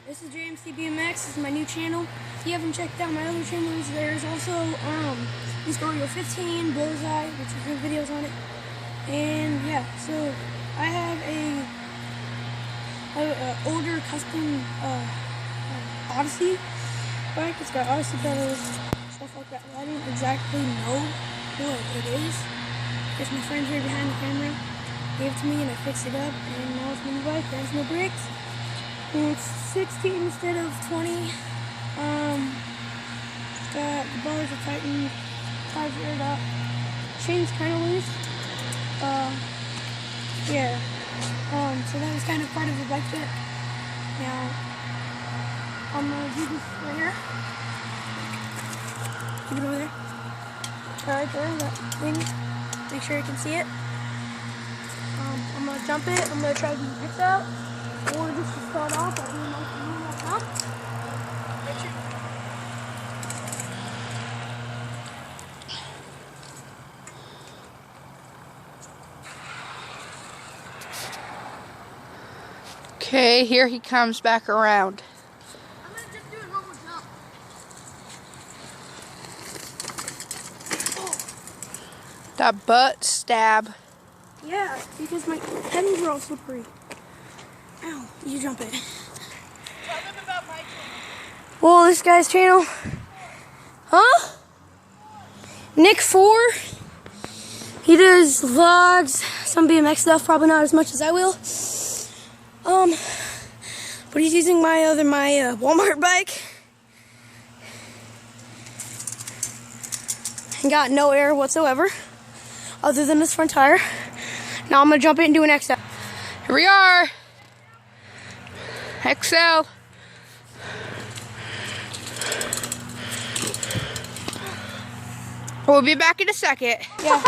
This is JMC BMX. This is my new channel. If you haven't checked out my other channels, there's also Scorio 15, Bullseye, which is good videos on it. And yeah, so I have a older custom Odyssey bike. It's got Odyssey pedals, stuff like that. Well, I didn't exactly know what it is. Just my friend here behind the camera gave it to me and I fixed it up, and now it's my new bike. There's no brakes. And it's 16 instead of 20. The bars are tightened, tires are aired up, chain's kind of loose. Yeah. So that was kind of part of the bike fit. Now I'm gonna do this right here. Keep it over there. Right there, that thing. Make sure you can see it. I'm gonna jump it. I'm gonna try to do X out. Or just to start off, I'll do my jump. Make sure. Okay, here he comes back around. I'm gonna just do a normal jump. That butt stab. Yeah, because my headings are all slippery. Ow, you jump it. Tell them about my channel. Well, this guy's channel. Huh? Nick4. He does vlogs, some BMX stuff, probably not as much as I will. But he's using my Walmart bike. And got no air whatsoever, other than this front tire. Now I'm gonna jump it and do an XL. Here we are. XL. We'll be back in a second. Yeah.